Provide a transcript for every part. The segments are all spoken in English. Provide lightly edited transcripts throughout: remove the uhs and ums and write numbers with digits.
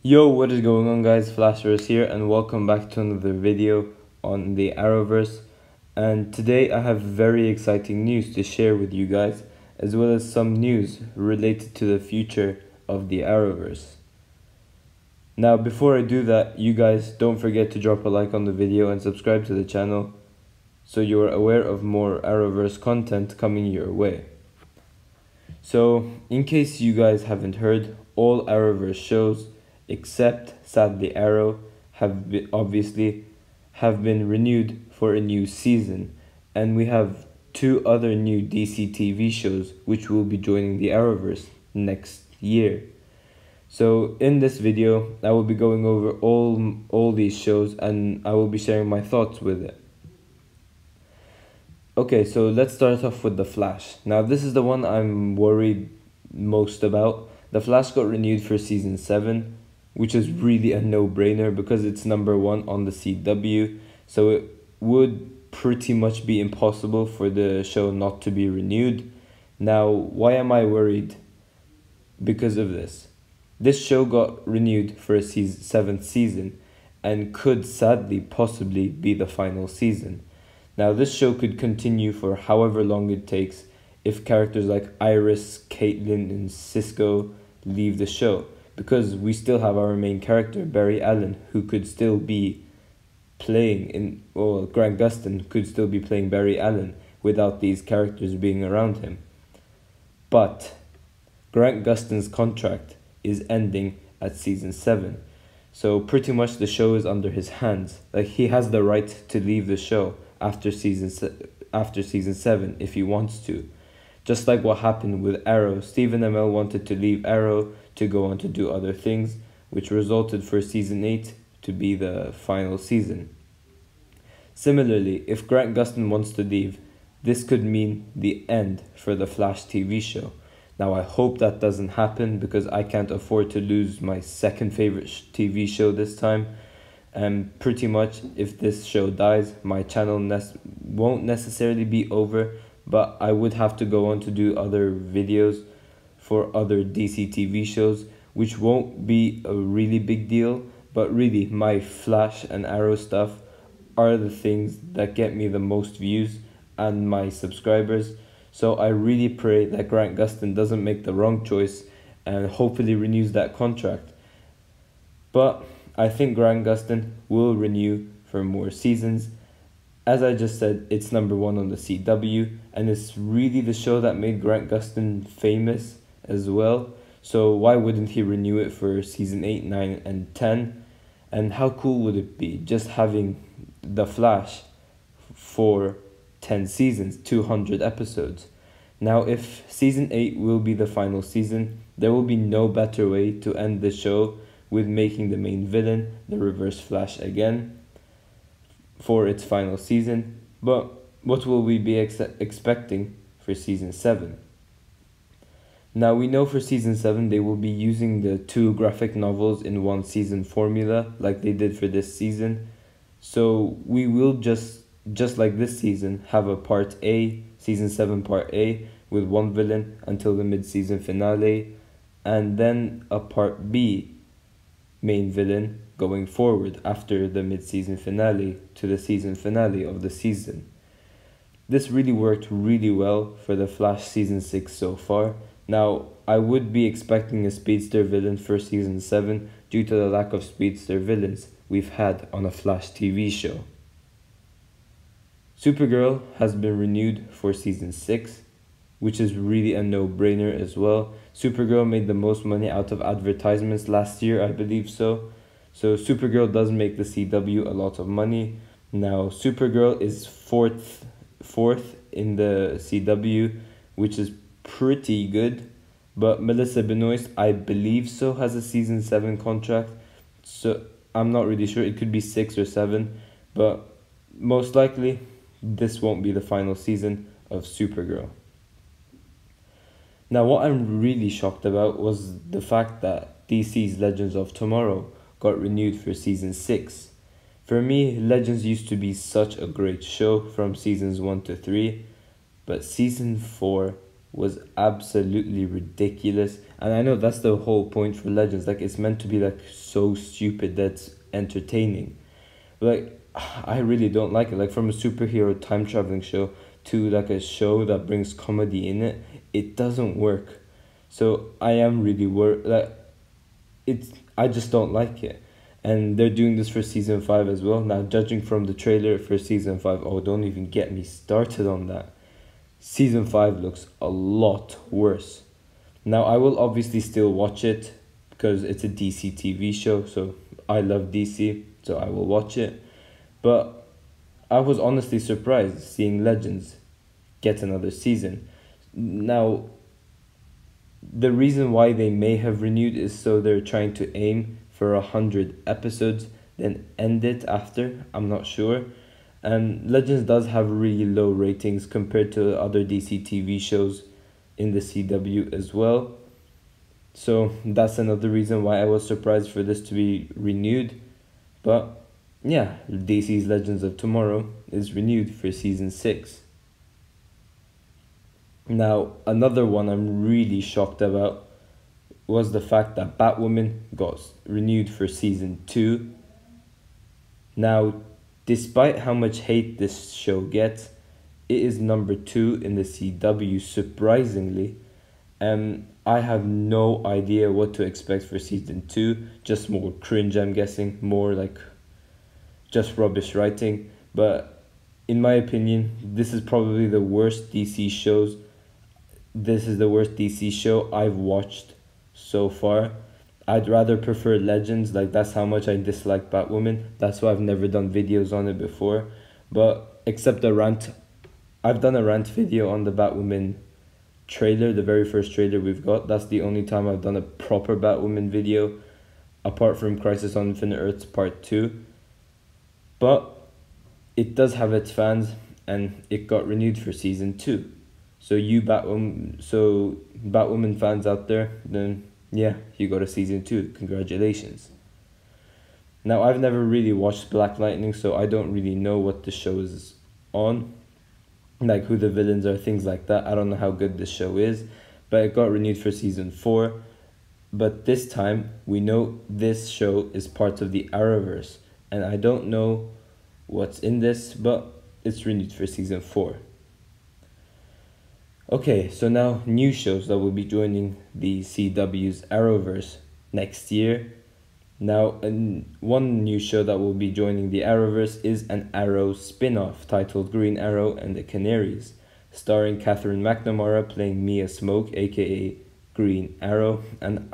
Yo, what is going on, guys? Arrowverse here, and welcome back to another video on the Arrowverse. And today I have very exciting news to share with you guys, as well as some news related to the future of the Arrowverse. Now, before I do that, you guys don't forget to drop a like on the video and subscribe to the channel so you're aware of more Arrowverse content coming your way. So, in case you guys haven't heard, all Arrowverse shows except sadly Arrow have been renewed for a new season, and we have two other new DCTV shows which will be joining the Arrowverse next year. So in this video I will be going over all these shows, and I will be sharing my thoughts with it. Okay, so let's start off with The Flash. Now this is the one I'm worried most about. The Flash got renewed for season 7, which is really a no-brainer because it's #1 on the CW, so it would pretty much be impossible for the show not to be renewed. Now, why am I worried? Because of this. This show got renewed for a 7th season and could sadly possibly be the final season. Now, this show could continue for however long it takes if characters like Iris, Caitlin, and Cisco leave the show, because we still have our main character, Barry Allen, who could still be playing Grant Gustin could still be playing Barry Allen without these characters being around him. But Grant Gustin's contract is ending at season 7. So pretty much the show is under his hands. Like, he has the right to leave the show after season 7 if he wants to. Just like what happened with Arrow. Stephen Amell wanted to leave Arrow to go on to do other things, which resulted for season 8 to be the final season. Similarly, if Grant Gustin wants to leave, this could mean the end for the Flash TV show. Now I hope that doesn't happen, because I can't afford to lose my second favorite TV show this time. And pretty much if this show dies, my channel won't necessarily be over, but I would have to go on to do other videos for other DCTV shows, which won't be a really big deal, but really my Flash and Arrow stuff are the things that get me the most views and my subscribers. So I really pray that Grant Gustin doesn't make the wrong choice and hopefully renews that contract. But I think Grant Gustin will renew for more seasons. As I just said, it's #1 on the CW, and it's really the show that made Grant Gustin famous as well. So why wouldn't he renew it for season 8, 9, and 10? And how cool would it be just having The Flash for 10 seasons, 200 episodes? Now, if season 8 will be the final season, there will be no better way to end the show with making the main villain the Reverse Flash again for its final season. But what will we be expecting for season 7? Now, we know for season 7 they will be using the 2 graphic novels in one season formula like they did for this season. So we will just like this season have a part A, season 7 part A, with one villain until the mid-season finale, and then a part B main villain going forward after the mid-season finale to the season finale of the season. This really worked really well for the Flash season 6 so far. Now, I would be expecting a speedster villain for season 7 due to the lack of speedster villains we've had on a Flash TV show. Supergirl has been renewed for season 6, which is really a no-brainer as well. Supergirl made the most money out of advertisements last year, I believe so. So Supergirl does make the CW a lot of money. Now, Supergirl is fourth in the CW, which is pretty good. But Melissa Benoist, I believe so, has a season 7 contract. So I'm not really sure. It could be 6 or 7. But most likely, this won't be the final season of Supergirl. Now, what I'm really shocked about was the fact that DC's Legends of Tomorrow got renewed for season 6. For me, Legends used to be such a great show from seasons 1 to 3, but season 4 was absolutely ridiculous. And I know that's the whole point for Legends. Like, it's meant to be like so stupid that's entertaining. But like, I really don't like it. Like, from a superhero time traveling show to like a show that brings comedy in it, it doesn't work. So I am really worried. Like, I just don't like it. And they're doing this for season 5 as well. Now, judging from the trailer for season 5, oh, don't even get me started on that. Season 5 looks a lot worse. Now, I will obviously still watch it because it's a DCTV show, so I love DC, so I will watch it. But I was honestly surprised seeing Legends get another season. Now, the reason why they may have renewed is so they're trying to aim for 100 episodes, then end it after. I'm not sure. And Legends does have really low ratings compared to other DC TV shows in the CW as well. So that's another reason why I was surprised for this to be renewed. But yeah, DC's Legends of Tomorrow is renewed for season 6. Now, another one I'm really shocked about was the fact that Batwoman got renewed for season 2. Now, despite how much hate this show gets, it is number 2 in the CW, surprisingly. I have no idea what to expect for season 2. Just more cringe, I'm guessing. More like just rubbish writing. But in my opinion, this is probably the worst DC shows. This is the worst DC show I've watched so far. I'd rather prefer Legends. Like, that's how much I dislike Batwoman. That's why I've never done videos on it before. But except a rant, I've done a rant video on the Batwoman trailer, the very first trailer we've got. That's the only time I've done a proper Batwoman video, apart from Crisis on Infinite Earths Part 2. But it does have its fans, and it got renewed for season 2. So Batwoman fans out there, then yeah, you got a season 2. Congratulations. Now, I've never really watched Black Lightning, so I don't really know what the show is on, like who the villains are, things like that. I don't know how good this show is, but it got renewed for season 4. But this time, we know this show is part of the Arrowverse, and I don't know what's in this, but it's renewed for season 4. Okay, so now new shows that will be joining the CW's Arrowverse next year. Now, one new show that will be joining the Arrowverse is an Arrow spin-off titled Green Arrow and the Canaries, starring Catherine McNamara playing Mia Smoke, aka Green Arrow, and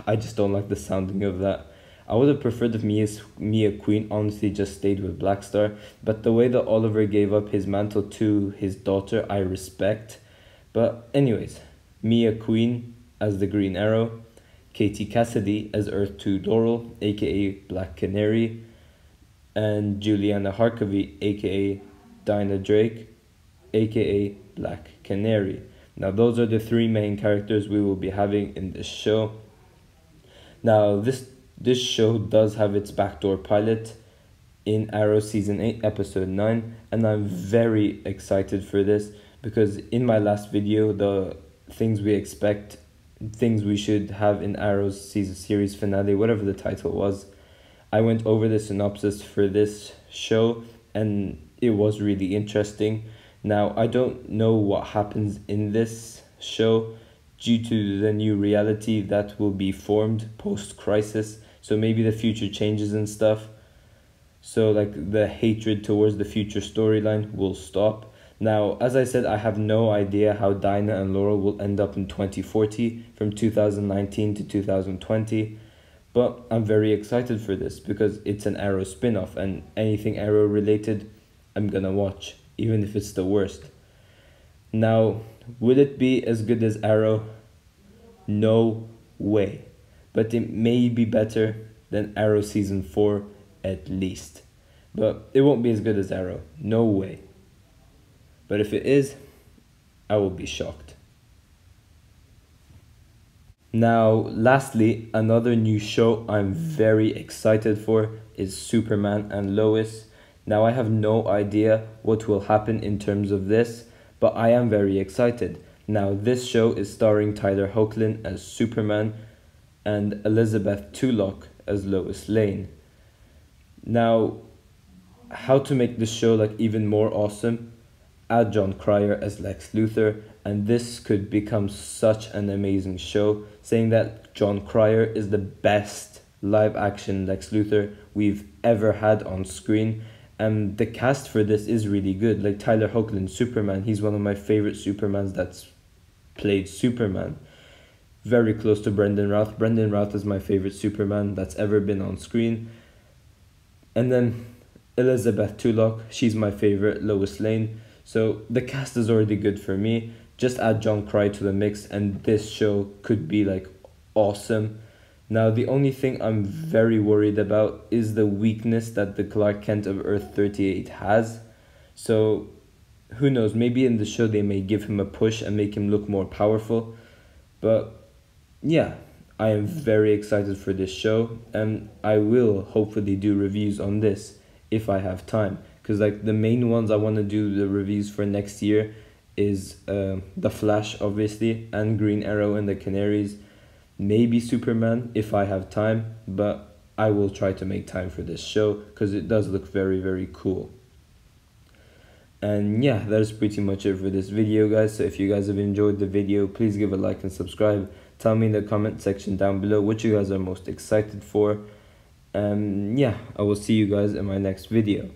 I just don't like the sounding of that. I would have preferred if Mia Queen honestly just stayed with Black Star, but the way that Oliver gave up his mantle to his daughter, I respect. But anyways, Mia Queen as the Green Arrow, Katie Cassidy as Earth 2 Laurel, aka Black Canary, and Juliana Harkavy, aka Dinah Drake, aka Black Canary. Now, those are the 3 main characters we will be having in this show. Now, this show does have its backdoor pilot in Arrow Season 8, Episode 9, and I'm very excited for this because in my last video, the things we expect, things we should have in Arrow's series finale, whatever the title was, I went over the synopsis for this show and it was really interesting. Now, I don't know what happens in this show due to the new reality that will be formed post-crisis. So maybe the future changes and stuff. So like the hatred towards the future storyline will stop. Now, as I said, I have no idea how Dinah and Laurel will end up in 2040 from 2019 to 2020. But I'm very excited for this because it's an Arrow spin-off and anything Arrow related, I'm gonna watch, even if it's the worst. Now, will it be as good as Arrow? No way. But it may be better than Arrow Season 4 at least. But it won't be as good as Arrow. No way. But if it is, I will be shocked. Now, lastly, another new show I'm very excited for is Superman and Lois. Now, I have no idea what will happen in terms of this, but I am very excited. Now, this show is starring Tyler Hoechlin as Superman and Elizabeth Tulloch as Lois Lane. Now, how to make this show like even more awesome? Add John Cryer as Lex Luthor, and this could become such an amazing show, saying that John Cryer is the best live action Lex Luthor we've ever had on screen. And the cast for this is really good. Like Tyler Hoechlin, Superman, he's one of my favorite Supermans that's played Superman. Very close to Brendan Routh. Brendan Routh is my favorite Superman that's ever been on screen. And then Elizabeth Tulloch, she's my favorite Lois Lane. So the cast is already good for me. Just add John Cryer to the mix and this show could be like awesome. Now the only thing I'm very worried about is the weakness that the Clark Kent of Earth 38 has. So who knows, maybe in the show they may give him a push and make him look more powerful. But yeah, I am very excited for this show, and I will hopefully do reviews on this if I have time. Because like the main ones I want to do the reviews for next year is The Flash, obviously, and Green Arrow and the Canaries. Maybe Superman if I have time, but I will try to make time for this show because it does look very, very cool. And yeah, that is pretty much it for this video, guys. So if you guys have enjoyed the video, please give a like and subscribe. Tell me in the comment section down below what you guys are most excited for. And yeah, I will see you guys in my next video.